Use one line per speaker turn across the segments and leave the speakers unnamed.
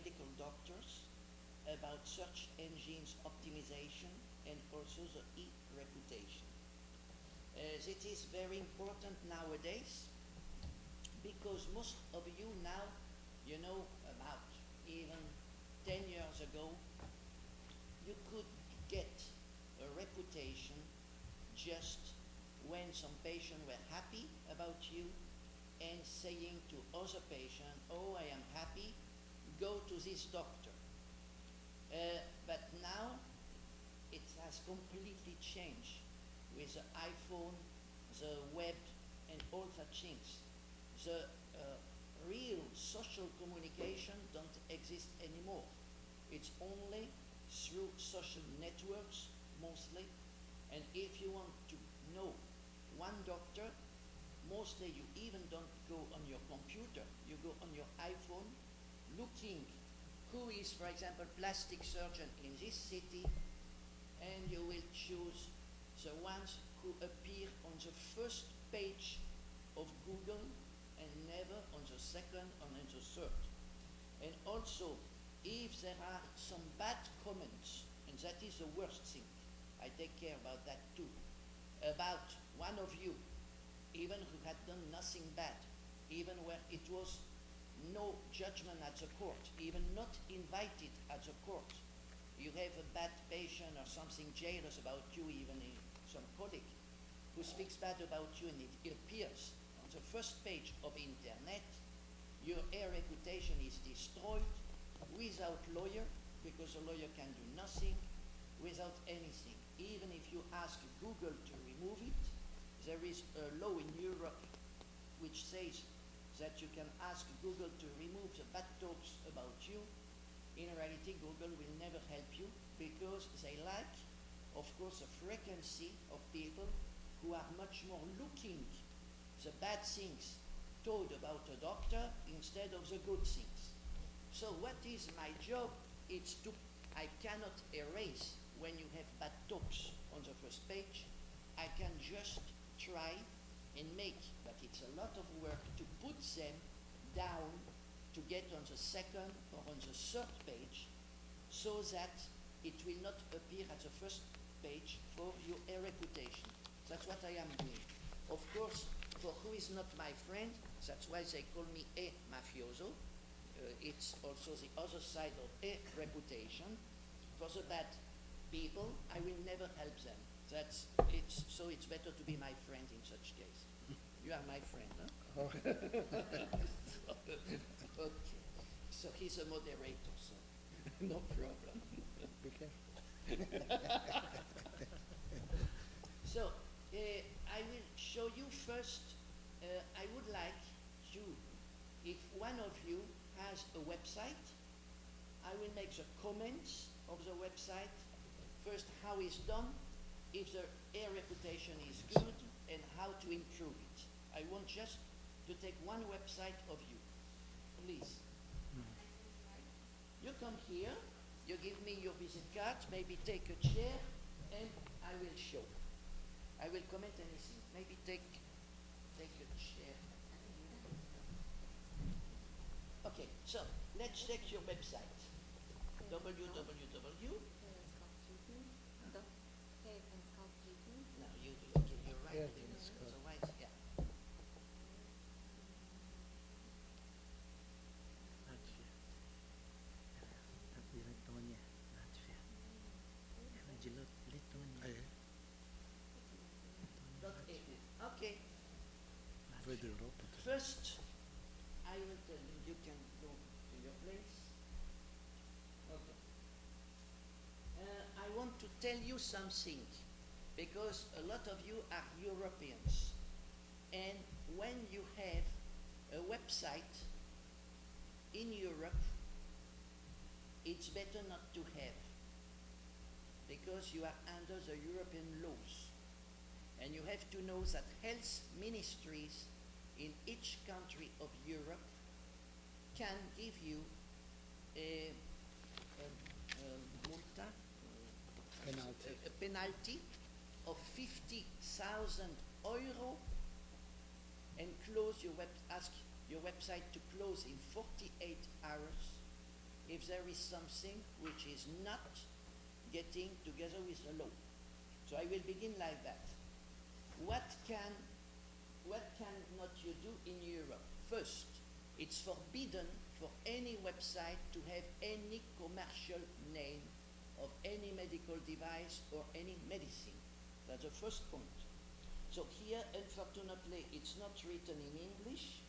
medical doctors about search engines optimization and also the e-reputation. It is very important nowadays because most of you now, you know, about even 10 years ago, you could get a reputation just when some patients were happy about you and saying to other patients, oh, I am happy, go to this doctor. But now it has completely changed with the iPhone, the web, and all such things. The real social communication don't exist anymore. It's only through social networks, mostly. And if you want to know one doctor, mostly you even don't go on your computer. You go on your iPhone, looking who is, for example, plastic surgeon in this city, and you will choose the ones who appear on the first page of Google and never on the second or on the third. And also, if there are some bad comments, and that is the worst thing, I take care about that too, about one of you, even who had done nothing bad, even where it was no judgment at the court, even not invited at the court. You have a bad patient or something jealous about you, even some colleague who speaks bad about you, and it appears on the first page of internet, your reputation is destroyed without lawyer, because a lawyer can do nothing, without anything. Even if you ask Google to remove it, there is a law in Europe which says that you can ask Google to remove the bad talks about you. In reality, Google will never help you because they like, of course, a frequency of people who are much more looking the bad things told about a doctor instead of the good things. So what is my job? It's to, I cannot erase when you have bad talks on the first page. I can just try and make, but it's a lot of work to put them down to get on the second or on the third page so that it will not appear at the first page for your reputation. That's what I am doing. Of course, for who is not my friend, that's why they call me a mafioso. It's also the other side of a reputation. For the bad people, I will never help them. So it's better to be my friend in such case. You are my friend, huh? Okay. So he's a moderator, so no problem.
Be careful.
So I will show you first. I would like you, if one of you has a website, I will make the comments of the website. First, how it's done, if the reputation is good, and how to improve it. I want just to take one website of you. Please. You come here, you give me your visit card, maybe take a chair, and I will show. I will comment anything. Maybe take a chair. Okay, so let's check your website. www. No, you do. Okay, you're right.
Yeah,
So right, yeah. Okay. First, I will tell you, you can go to your place. Okay. I want to tell you something, because a lot of you are Europeans. And when you have a website in Europe, it's better not to have, because you are under the European laws. And you have to know that health ministries in each country of Europe can give you a multa, a penalty of 50,000 euro, and close your ask your website to close in 48 hours if there is something which is not getting together with the law. So I will begin like that. What cannot you do in Europe? First, it's forbidden for any website to have any commercial name of any medical device or any medicine. That's the first point. So here, unfortunately, it's not written in English.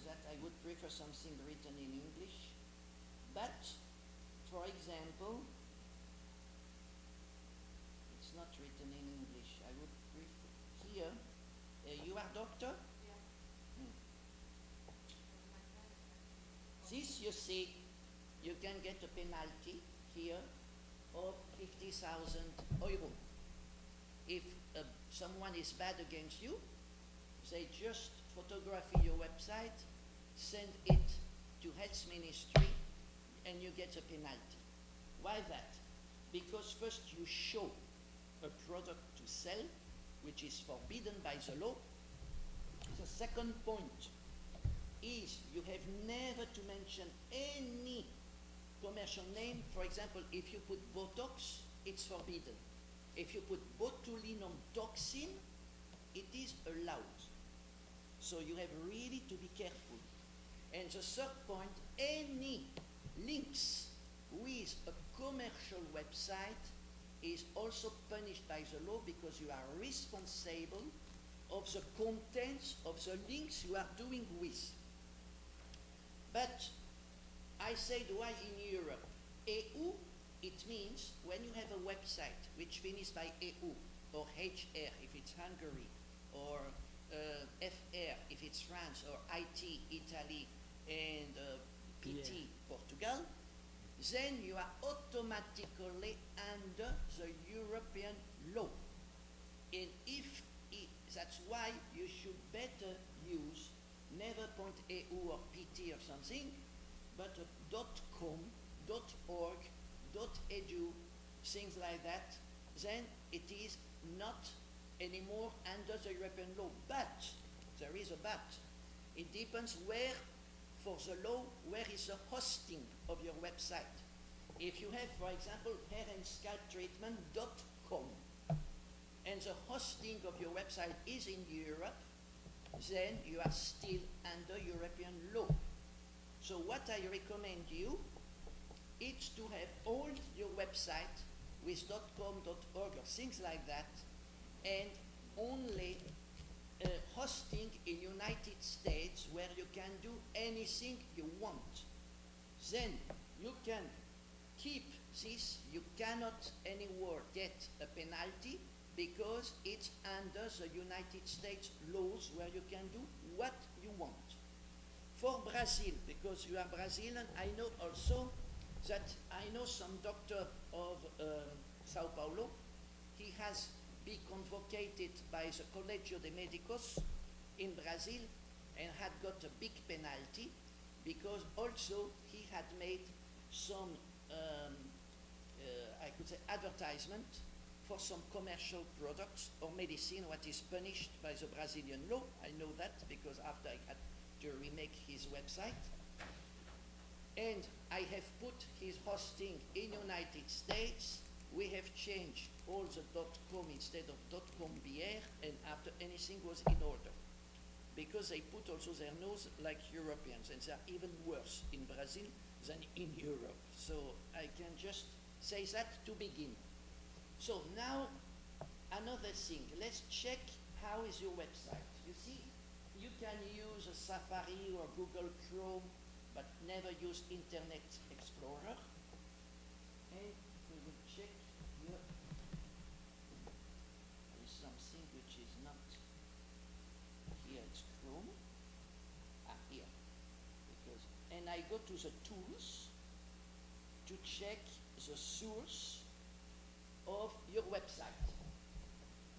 That I would prefer something written in English. But, for example, it's not written in English. I would prefer here. You are doctor? Yeah. This, you see, you can get a penalty here of 50,000 euro. If someone is bad against you, they just photograph your website, send it to Health Ministry, and you get a penalty. Why that? Because first you show a product to sell, which is forbidden by the law. The second point is you have never to mention any commercial name. For example, if you put Botox, it's forbidden. If you put botulinum toxin, it is allowed. So you have really to be careful. And the third point, any links with a commercial website is also punished by the law because you are responsible of the contents of the links you are doing with. But I said why in Europe? EU, it means when you have a website which finishes by EU or HR if it's Hungary or FR if it's France or IT Italy and PT Portugal, then you are automatically under the European law. And if that's why you should better use never .eu or PT or something, but .com, .org, .edu, things like that, then it is not anymore under the European law. But, there is a but, it depends where, for the law, where is the hosting of your website. If you have, for example, hair and scalp treatment.com, and the hosting of your website is in Europe, then you are still under European law. So what I recommend you is to have all your website with .com, .org or things like that, and only hosting in United States where you can do anything you want. Then you can keep this, you cannot anywhere get a penalty because it's under the United States laws where you can do what you want. For Brazil, because you are Brazilian, I know also that I know some doctor of Sao Paulo. He has been convocated by the Colégio de Médicos in Brazil and had got a big penalty because also he had made some, I could say, advertisement for some commercial products or medicine, what is punished by the Brazilian law. I know that because after I had to remake his website. And I have put his hosting in United States. We have changed all the .com instead of .com.br, and after anything was in order. Because they put also their nose like Europeans, and they are even worse in Brazil than in Europe. So I can just say that to begin. So now, another thing, let's check how is your website. You see, you can use a Safari or Google Chrome, but never use Internet Explorer. And we will check here. There is something which is not here, it's Chrome. Here. Because, and I go to the tools to check the source of your website.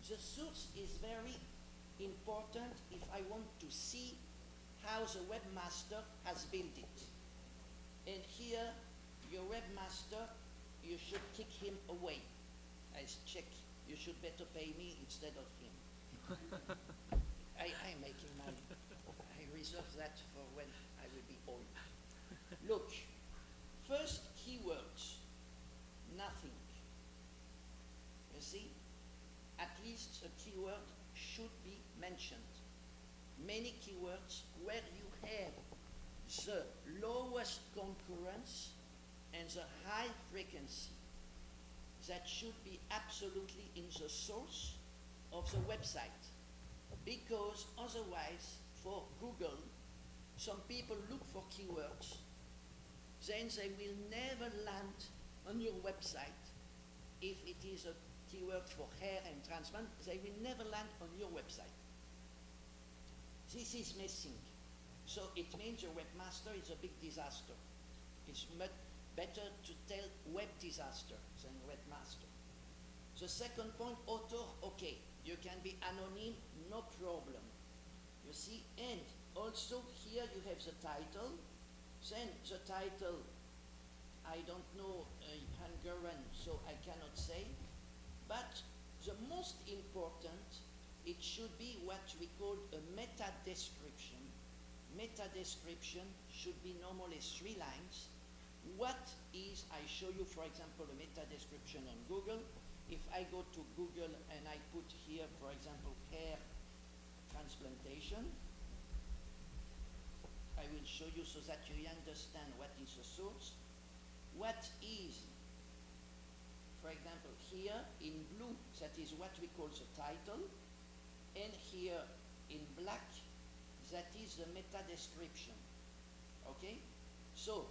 The source is very important if I want to see how the webmaster has built it. And here, your webmaster, you should kick him away. I check, you should better pay me instead of him. I'm making money. I reserve that for when I will be old. Look, first keywords, nothing. You see, at least a keyword should be mentioned. Many keywords where you have the lowest concurrence and the high frequency, that should be absolutely in the source of the website, because otherwise for Google, some people look for keywords, then they will never land on your website. If it is a keyword for hair and transplant, they will never land on your website. This is missing. So it means your webmaster is a big disaster. It's much better to tell web disaster than webmaster. The second point, author, okay, you can be anonymous, no problem. You see, and also here you have the title. Then the title, I don't know Hungarian, so I cannot say. But the most important, it should be what we call a meta description. Meta description should be normally 3 lines. What is, I show you for example a meta description on Google. If I go to Google and I put here for example hair transplantation, I will show you so that you understand what is the source. What is, for example here in blue, that is what we call the title, and here in black, that is the meta description. Okay? So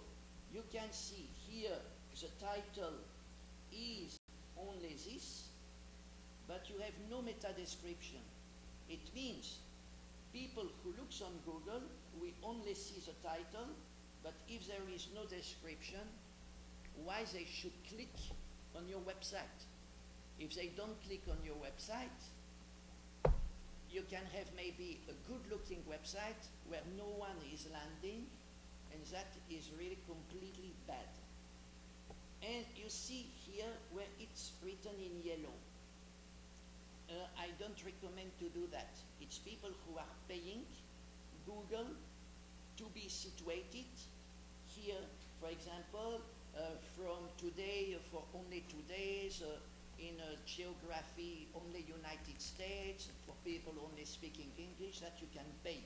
you can see here the title is only this, but you have no meta description. It means people who looks on Google, we only see the title, but if there is no description, why they should click on your website? If they don't click on your website, you can have maybe a good-looking website where no one is landing, and that is really completely bad. And you see here where it's written in yellow. I don't recommend to do that. It's people who are paying Google to be situated here, for example, from today for only 2 days, in geography only United States, for people only speaking English, that you can pay.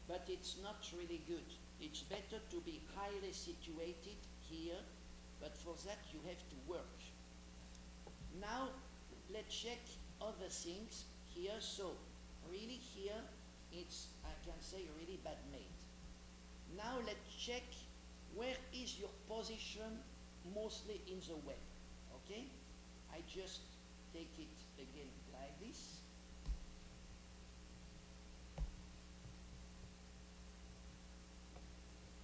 But it's not really good. It's better to be highly situated here, but for that you have to work. Now let's check other things here. So really here it's, I can say, really bad made. Now let's check where is your position mostly in the web. Okay? I just take it again like this.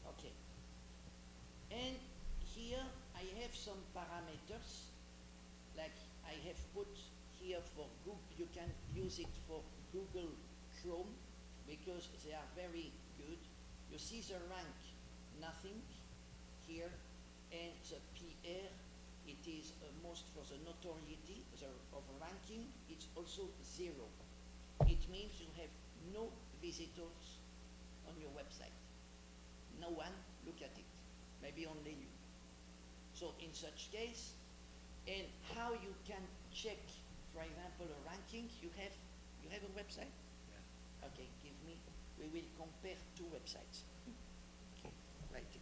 Okay. And here I have some parameters, like I have put here for Google. You can use it for Google Chrome because they are very good. You see the rank, nothing here, and the PR, it is most for the notoriety of ranking, it's also 0. It means you have no visitors on your website. No one look at it, maybe only you. So in such case, and how you can check, for example, a ranking, you have a website? Yeah. Okay, give me, we will compare 2 websites. Okay, write it.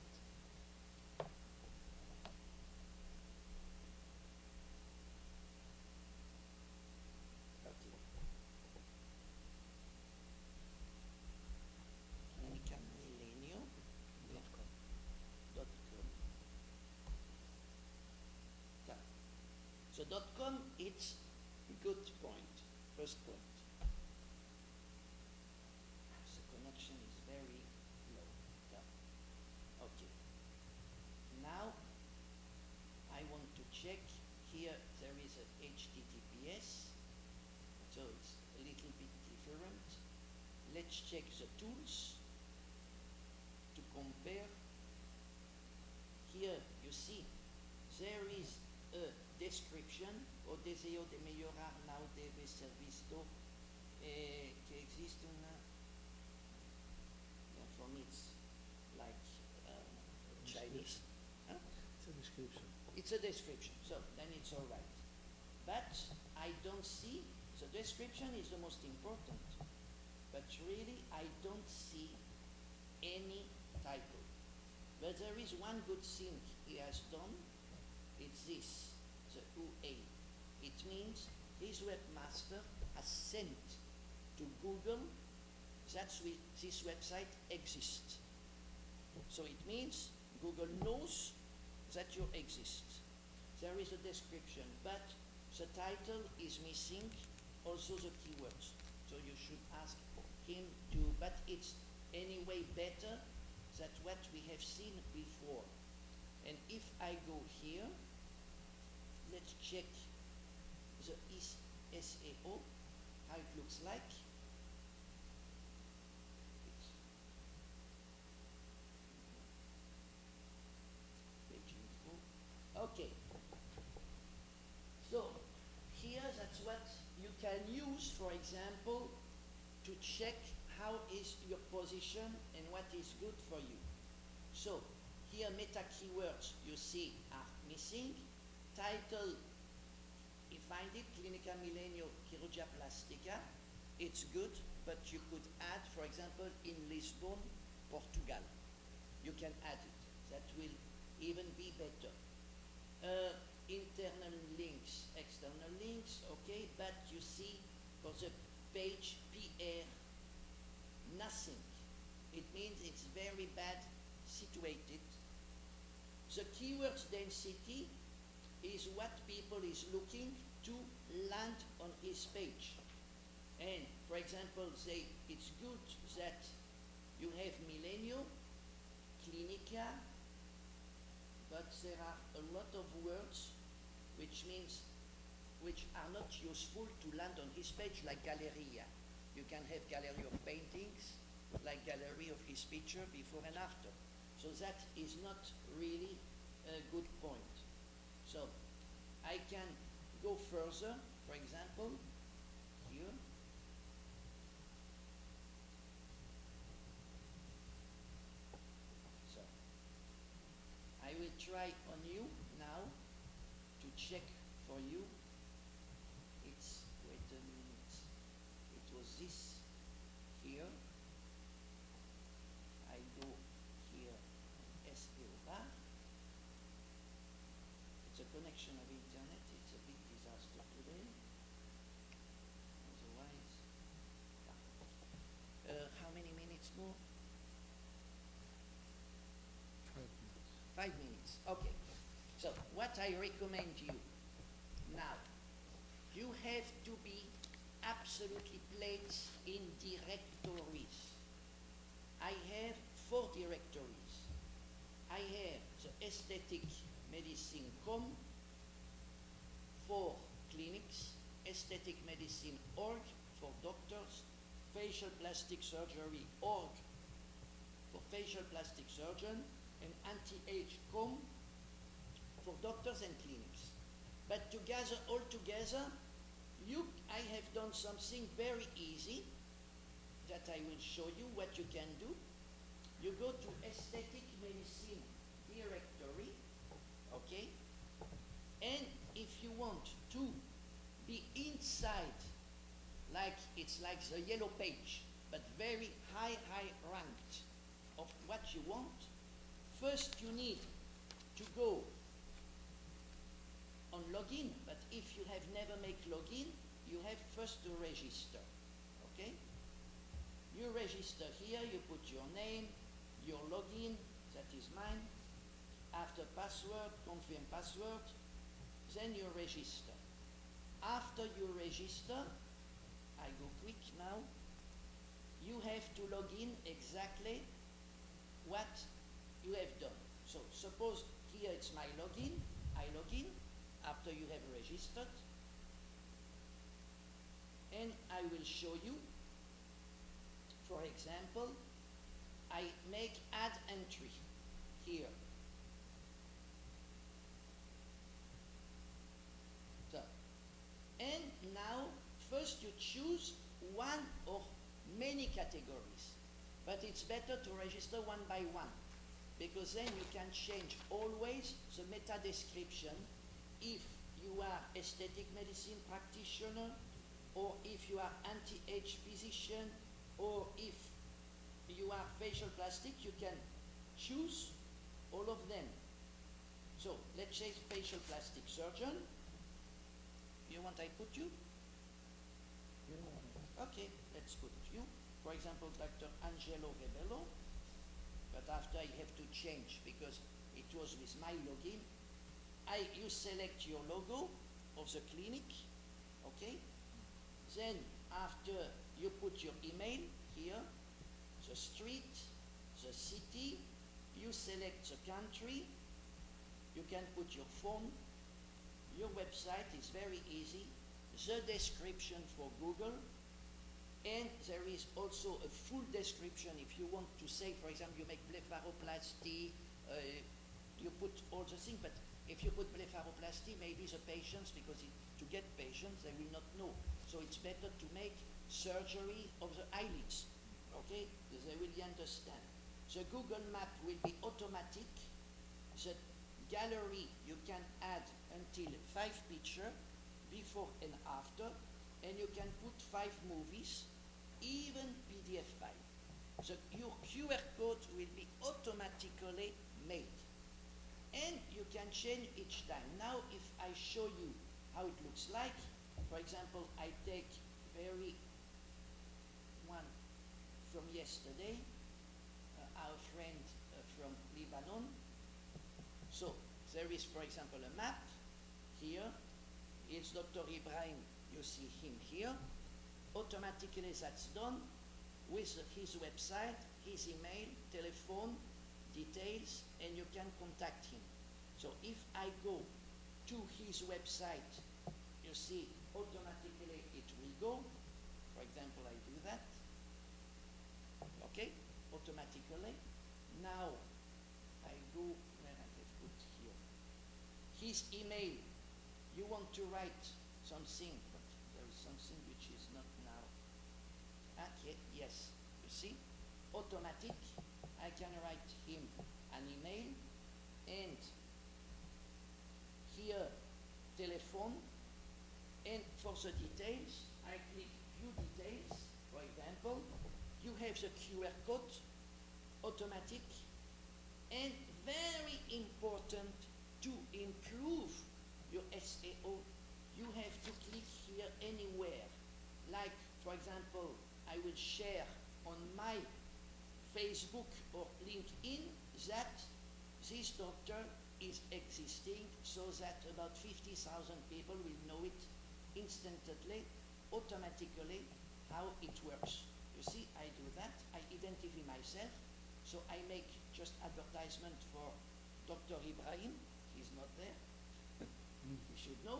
Okay. Clinical Millennium. .com. So .com, it's good point, first point. The connection is very low. Yeah. Okay. Now I want to check here. There is a HTTPS, so it's a little bit different. Let's check the tools to compare. Here you see there is a description. O deseo de mejorar now debe ser visto que existe una. Yeah, for me it's like Chinese. Huh?
It's a description.
It's a description, so then it's all right. But I don't see, the description is the most important, but really I don't see any title. But there is one good thing he has done, it's this, the UA. It means his webmaster has sent to Google that this website exists. So it means Google knows that you exist. There is a description, but the title is missing, also the keywords. So you should ask him to, but it's anyway better than what we have seen before. And if I go here, let's check the SEO, how it looks like. Page info. Okay. So here that's what you can use, for example, to check how is your position and what is good for you. So here meta keywords you see are missing. Title, you find it, Clinica Milenio Chirurgia Plastica. It's good, but you could add, for example, in Lisbon, Portugal. You can add it. That will even be better. Internal links, external links, okay, but you see for the page PR, nothing. It means it's very bad situated. The keywords density is what people is looking to land on his page. And for example, say it's good that you have Milenio, Clinica, but there are a lot of words which are not useful to land on his page, like Galleria. You can have gallery of paintings, like gallery of his picture before and after. So that is not really a good point. So I can go further, for example, here. So I will try on you now to check for you. It's, wait a minute, it was this here. I go here, SEO bar. It's a connection of internet, it's a big disaster today. Otherwise, how many minutes more?
5 minutes.
5 minutes, okay. So what I recommend you now, you have to be absolutely placed in directories. I have 4 directories. I have the aesthetic medicine.com, 4 clinics, aesthetic medicine org for doctors, facial plastic surgery org for facial plastic surgeon, and anti-age.com for doctors and clinics. But together, all together, I have done something very easy that I will show you what you can do. You go to aesthetic medicine directory, okay? And if you want to be inside, like it's like the yellow page, but very high ranked of what you want, first you need to go on login, but if you have never made login, you have first to register, okay? You register here, you put your name, your login, that is mine, after password, confirm password, then you register. After you register, I go quick now, you have to log in exactly what you have done. So suppose here it's my login, I log in after you have registered, and I will show you, for example, I make add entry here. So, and now first you choose one or many categories, but it's better to register one by one, because then you can change always the meta description if you are aesthetic medicine practitioner, or if you are anti-age physician, or if you are facial plastic, you can choose all of them. So let's say facial plastic surgeon. You want I put you? Okay, let's put you. For example, Dr. Angelo Rebello. But after I have to change because it was with my login. You select your logo of the clinic, okay? Then after you put your email here, the street, the city, you select the country, you can put your phone, your website is very easy, the description for Google, and there is also a full description if you want to say, for example, you make blepharoplasty, you put all the things, but if you put blepharoplasty, maybe the patients, because to get patients, they will not know. So it's better to make surgery of the eyelids, okay? Because they will understand. The Google map will be automatic. The gallery, you can add until 5 pictures, before and after, and you can put 5 movies, even PDF file. So your QR code will be automatically made. And you can change each time. Now, if I show you how it looks like, for example, I take one from yesterday, our friend from Lebanon. So there is, for example, a map here. It's Dr. Ibrahim. You see him here. Automatically that's done with his website, his email, telephone, details, and you can contact him. So if I go to his website, you see automatically it will go. For example, I do that. Okay, automatically. Now I go where I have put here. His email. You want to write something, but there is something which is not now. Yes, you see, automatic. I can write him an email, and here telephone, and for the details, I click view details. For example, you have the QR code, automatic, and very important to improve your SEO, you have to click here anywhere. Like, for example, I will share on my Facebook or LinkedIn that this doctor is existing, so that about 50,000 people will know it instantly, automatically, how it works. You see, I do that. I identify myself, so I make just advertisement for Dr. Ibrahim. He's not there. You should know.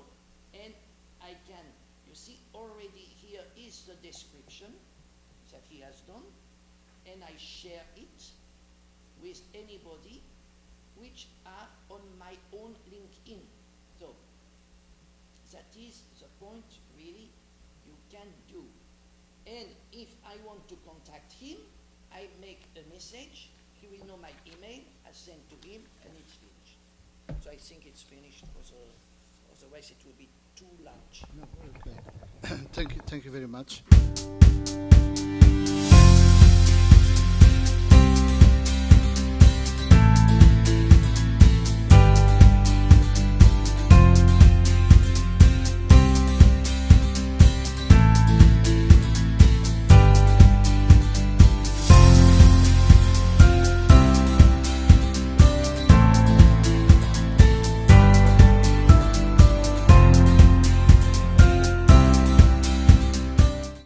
And I can, you see, already here is the description that he has done, and I share it with anybody which are on my own LinkedIn. So that is the point really you can do. And if I want to contact him, I make a message. He will know my email. I send to him, and it's finished. So I think it's finished. Otherwise, it will be too large.
No, okay. Thank you very much.